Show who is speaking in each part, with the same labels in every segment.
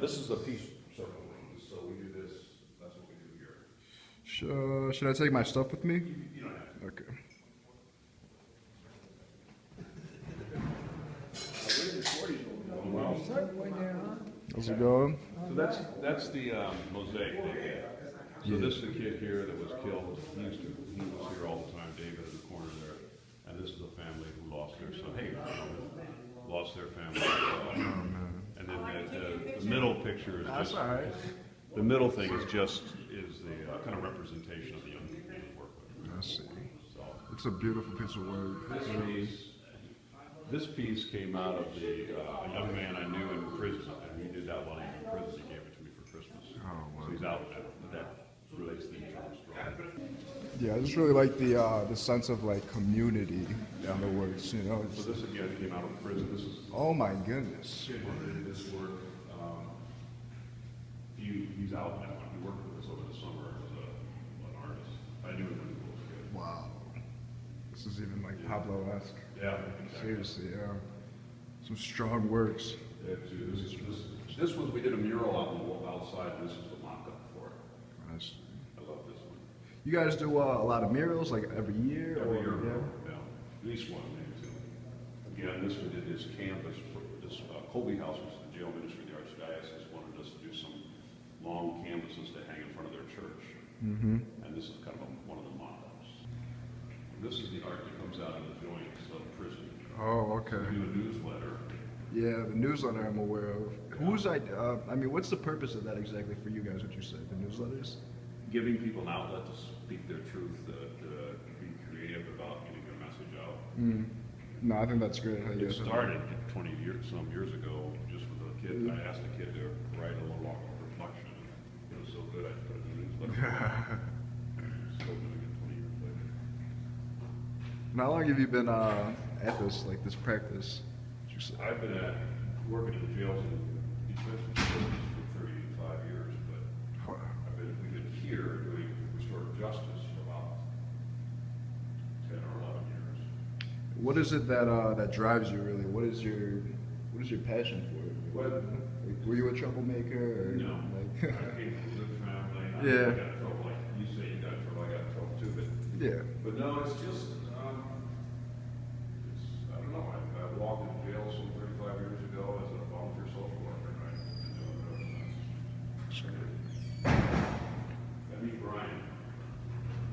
Speaker 1: this is a peace circle. So we do this. That's what we do here.
Speaker 2: Should I take my stuff with me?
Speaker 1: You don't have to.
Speaker 2: Okay. How's it going?
Speaker 1: So that's the mosaic they did. So this is the kid here that was killed. He was here all the time, David in the corner there. And this is a family who lost their son. Hey, lost their family. And then the middle picture is just, the middle thing is just the kind of representation of the young people we work with.
Speaker 2: I see.
Speaker 1: So
Speaker 2: It's a beautiful piece of work.
Speaker 1: this piece came out of a young man I knew in prison, and he did that while he was in prison. He gave it to me for Christmas.
Speaker 2: Oh, wow.
Speaker 1: So he's out with that relates to the internal struggle.
Speaker 2: Yeah, I just really like the sense of like community in the works. You know.
Speaker 1: So this again came out of prison. This is
Speaker 2: Oh my goodness.
Speaker 1: kid who did this work. He's out now. He worked with us over the summer as an artist. I knew him when he was a kid.
Speaker 2: Wow. This is even like Pablo-esque.
Speaker 1: Yeah, exactly.
Speaker 2: Seriously, yeah. Some strong works.
Speaker 1: Yeah, this was, we did a mural outside, and this was the mock-up for it.
Speaker 2: Nice.
Speaker 1: I love this one.
Speaker 2: You guys do a lot of murals like every year?
Speaker 1: Every year,
Speaker 2: Yeah.
Speaker 1: yeah. At least one, maybe two. Again, this we did this canvas, this Colby House, which is the jail ministry of the Archdiocese, wanted us to do some long canvases to hang in front of their church.
Speaker 2: Mm-hmm.
Speaker 1: And this is kind of one of the mock-ups. This is the art that comes out of the joints of prison.
Speaker 2: Oh, okay.
Speaker 1: We do a newsletter.
Speaker 2: Yeah, the newsletter I'm aware of. I mean, what's the purpose of that exactly for you guys, what you said, the newsletters?
Speaker 1: Giving people an outlet to speak their truth, to be creative about getting their message out.
Speaker 2: Mm. No, I think that's great.
Speaker 1: It started 20 years ago, just with a kid. I asked a kid to write a little reflection. It was so good, I put it in the newsletter. Still doing it 20 years later.
Speaker 2: And how long have you been at this, like this practice? You said?
Speaker 1: I've been working in the jails and detention facilities for 35 years, but
Speaker 2: Wow.
Speaker 1: we've been here doing restorative justice for about 10 or 11 years.
Speaker 2: What is it that drives you really? What is your passion for it?
Speaker 1: What?
Speaker 2: Like, were you a troublemaker? Or,
Speaker 1: No.
Speaker 2: Like,
Speaker 1: I came from a good family.
Speaker 2: Yeah.
Speaker 1: I got in trouble, like you say you got in trouble, I got in trouble too,
Speaker 2: yeah.
Speaker 1: but no, it's just, I don't know, I walked in jail some 35 years ago as a volunteer social worker, and I've been doing it ever since.
Speaker 2: Sure.
Speaker 1: I meet Brian.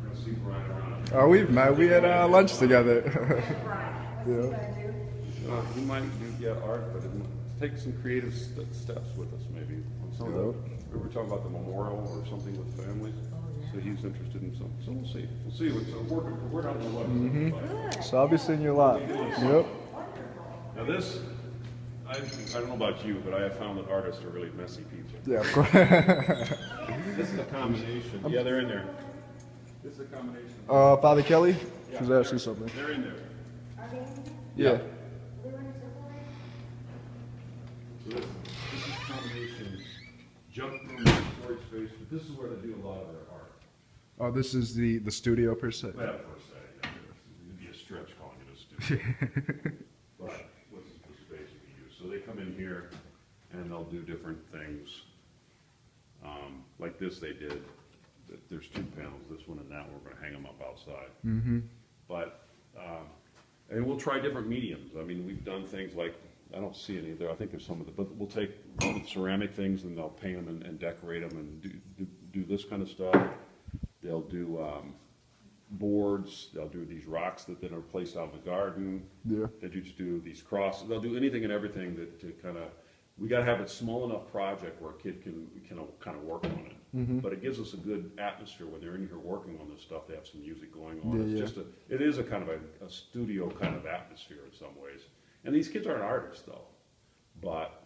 Speaker 1: We're gonna see Brian around.
Speaker 2: Oh, we've met. We had lunch together. Yeah.
Speaker 1: He might do art, but take some creative steps with us, maybe. On some of the, we were talking about the memorial or something with families. So he's interested in some. So we'll see. We'll see. We're not on the website.
Speaker 2: So I'll be seeing you a lot. Yep.
Speaker 1: Now this, I don't know about you, but I have found that artists are really messy people.
Speaker 2: Yeah, of course.
Speaker 1: This is a combination. Yeah, they're in there. This is a combination.
Speaker 2: Father Kelly?
Speaker 1: Yeah,
Speaker 2: She's asking something.
Speaker 1: They're in there.
Speaker 2: Yeah.
Speaker 1: So this is a combination junk room and storage space, but this is where they do a lot of their art.
Speaker 2: Oh, this is the studio per se.
Speaker 1: Well, per se, yeah. It'd be a stretch calling it a studio. But what's the space you can use? So they come in here and they'll do different things. Like this they did. There's two panels, this one and that. We're going to hang them up outside.
Speaker 2: Mm-hmm.
Speaker 1: But, and we'll try different mediums. I mean, we've done things like, I don't see any there, I think there's some of the, but we'll take ceramic things and they'll paint them and decorate them and do this kind of stuff. They'll do boards, they'll do these rocks that are placed out in the garden.
Speaker 2: Yeah.
Speaker 1: They just do these crosses, they'll do anything and everything that to kind of, we got to have a small enough project where a kid can kind of work on it.
Speaker 2: Mm-hmm.
Speaker 1: But it gives us a good atmosphere when they're in here working on this stuff. They have some music going on.
Speaker 2: Yeah,
Speaker 1: It's just it is a kind of a studio kind of atmosphere in some ways. And these kids aren't artists though, but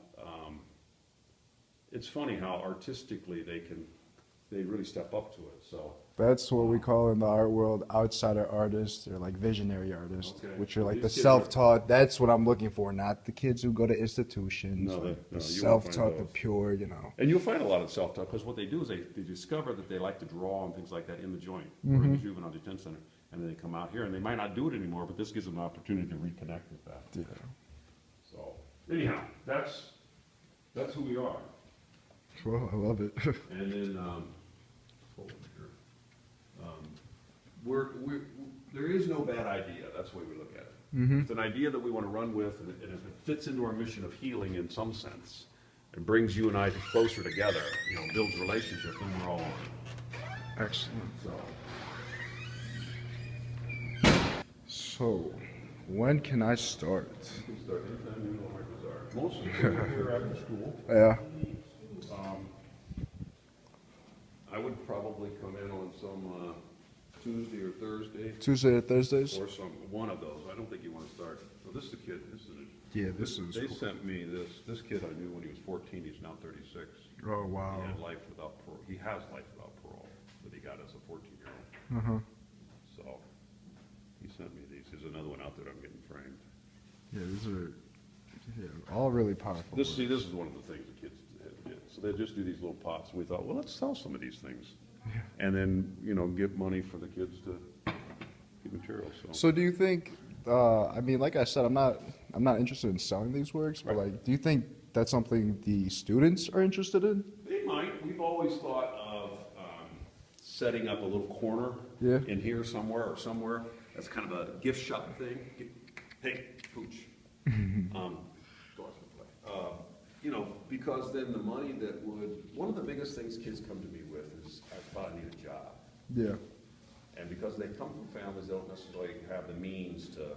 Speaker 1: it's funny how artistically they really step up to it. So
Speaker 2: That's what we call in the art world outsider artists, or like visionary artists,
Speaker 1: Okay.
Speaker 2: which are like
Speaker 1: These
Speaker 2: the
Speaker 1: kids
Speaker 2: self-taught. That's what I'm looking for, not the kids who go to institutions.
Speaker 1: No,
Speaker 2: like
Speaker 1: no,
Speaker 2: the
Speaker 1: you won't
Speaker 2: self-taught,
Speaker 1: find
Speaker 2: the
Speaker 1: those.
Speaker 2: pure, you know.
Speaker 1: And you'll find a lot of self-taught, because what they do is they discover that they like to draw and things like that in the joint or in the juvenile detention center, and then they come out here and they might not do it anymore, but this gives them an opportunity to reconnect with that.
Speaker 2: Yeah.
Speaker 1: So anyhow, that's who we are.
Speaker 2: Well, I love it.
Speaker 1: And then, hold on here. There is no bad idea, that's the way we look at it. It's an idea that we want to run with, and if it fits into our mission of healing in some sense, it brings you and I closer together, builds relationship, then we're all on.
Speaker 2: Excellent.
Speaker 1: So,
Speaker 2: So, when can I start?
Speaker 1: you can start anytime you know our desire. Most of the kids are here after school.
Speaker 2: Yeah.
Speaker 1: I would probably come in on some Tuesday or Thursday,
Speaker 2: Tuesday or Thursdays?
Speaker 1: or one of those. I don't think you want to start. So this is the kid.
Speaker 2: Yeah, this is
Speaker 1: They
Speaker 2: cool.
Speaker 1: sent me this. This kid I knew when he was 14. He's now 36.
Speaker 2: Oh, wow.
Speaker 1: He had life without parole. He has life without parole that he got as a 14-year-old.
Speaker 2: Uh-huh.
Speaker 1: So he sent me these. There's another one out there that I'm getting framed.
Speaker 2: Yeah, these are all really powerful.
Speaker 1: This is one of the things the kids did. So they just do these little pots. And we thought, well, let's sell some of these things, and then get money for the kids to get materials.
Speaker 2: So do you think, I mean, like I said, I'm not interested in selling these works, but
Speaker 1: Right.
Speaker 2: like, do you think that's something the students are interested in?
Speaker 1: They might. We've always thought of setting up a little corner
Speaker 2: Yeah.
Speaker 1: in here somewhere or somewhere. That's kind of a gift shop thing. Hey, pooch. Because then the money one of the biggest things kids come to me with is, I thought I need a job.
Speaker 2: Yeah.
Speaker 1: And because they come from families that don't necessarily have the means to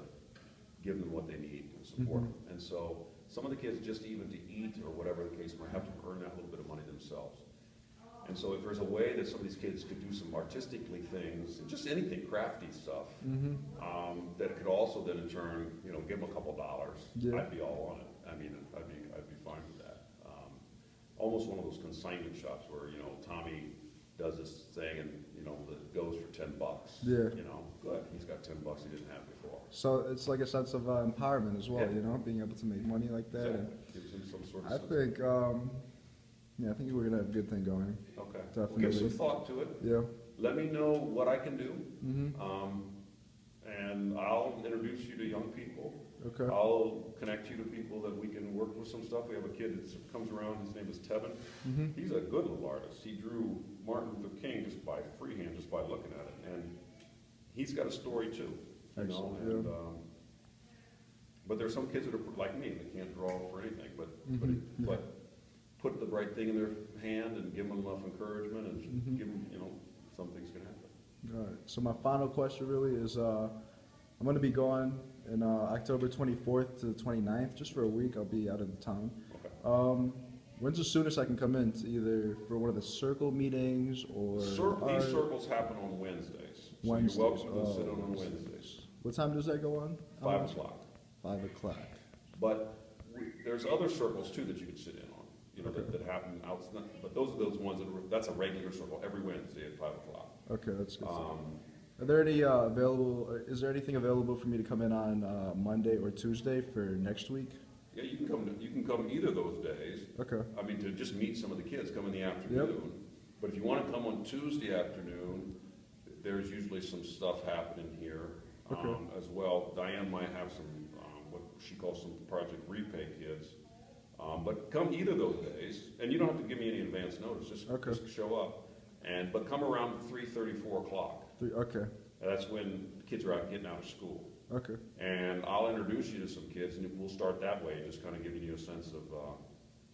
Speaker 1: give them what they need and support them. And so some of the kids, just even to eat or whatever the case, might have to earn that little bit of money themselves. And so if there's a way that some of these kids could do some artistically things, just anything, crafty stuff, that could also then in turn, give them a couple dollars,
Speaker 2: Yeah.
Speaker 1: I'd be all on it. I mean, I'd be fine with that. Almost one of those consignment shops where, Tommy does this thing and, that goes for $10.
Speaker 2: Yeah.
Speaker 1: Good, he's got $10 he didn't have before.
Speaker 2: So it's like a sense of empowerment as well,
Speaker 1: Yeah.
Speaker 2: being able to make money like that. And
Speaker 1: Gives him some sort of
Speaker 2: I
Speaker 1: sense.
Speaker 2: think, I think we're gonna have a good thing going.
Speaker 1: Okay.
Speaker 2: Definitely.
Speaker 1: Give some thought to it.
Speaker 2: Yeah.
Speaker 1: Let me know what I can do. And I'll introduce you to young people.
Speaker 2: Okay.
Speaker 1: I'll connect you to people that we can work with some stuff. We have a kid that comes around, his name is Tevin. He's a good little artist. He drew Martin Luther King just by freehand, just by looking at it. And he's got a story too.
Speaker 2: Excellent,
Speaker 1: And,
Speaker 2: yeah.
Speaker 1: but there's some kids that are like me, they can't draw for anything, but put the right thing in their hand and give them enough encouragement and give them, something's gonna happen.
Speaker 2: All right. So my final question really is, I'm going to be gone in October 24th to the 29th, just for a week. I'll be out of the town.
Speaker 1: Okay.
Speaker 2: When's the soonest I can come in to either for one of the circle meetings or
Speaker 1: These
Speaker 2: art?
Speaker 1: circles happen on Wednesdays.
Speaker 2: Wednesdays.
Speaker 1: So you're welcome to sit on
Speaker 2: Wednesdays.
Speaker 1: Wednesdays.
Speaker 2: What time does that go on?
Speaker 1: 5 o'clock.
Speaker 2: 5 o'clock.
Speaker 1: But there's other circles too that you could sit in on, that happen out, but those are those ones that's a regular circle every Wednesday at 5 o'clock.
Speaker 2: Okay, that's good. Are there any is there anything available for me to come in on Monday or Tuesday for next week?
Speaker 1: Yeah, you can come either of those days.
Speaker 2: Okay.
Speaker 1: I mean, to just meet some of the kids, come in the afternoon. But if you want to come on Tuesday afternoon, there's usually some stuff happening here as well. Diane might have some, what she calls some Project Repay kids. But come either of those days, and you don't have to give me any advance notice, just show up. But come around 3:30, 4 o'clock.
Speaker 2: Okay.
Speaker 1: That's when kids are getting out of school.
Speaker 2: Okay.
Speaker 1: And I'll introduce you to some kids, and we'll start that way, just kind of giving you a sense of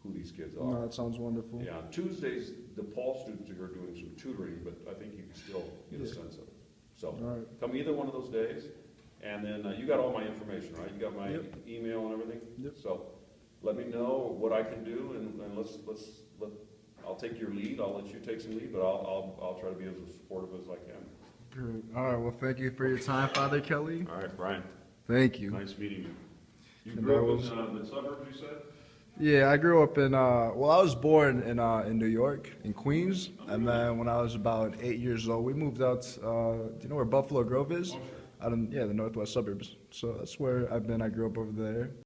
Speaker 1: who these kids are.
Speaker 2: No, that sounds wonderful.
Speaker 1: Yeah, on Tuesdays, the Paul students are doing some tutoring, but I think you can still get a sense of it. So
Speaker 2: All right.
Speaker 1: come either one of those days, and then you got all my information, right? You got my email and everything?
Speaker 2: Yep.
Speaker 1: So let me know what I can do, and I'll take your lead. I'll let you take some lead, but I'll try to be as supportive as I can.
Speaker 2: Good. All right. Well, thank you for your time, Father Kelly.
Speaker 1: All right, Brian.
Speaker 2: Thank you.
Speaker 1: Nice meeting you. You
Speaker 2: And
Speaker 1: grew
Speaker 2: that
Speaker 1: up in the suburbs, you said?
Speaker 2: Yeah, I grew up in. Well, I was born in New York, in Queens, and then when I was about 8 years old, we moved out. Do you know where Buffalo Grove is?
Speaker 1: Oh, sure.
Speaker 2: Out in the northwest suburbs. So that's where I've been. I grew up over there.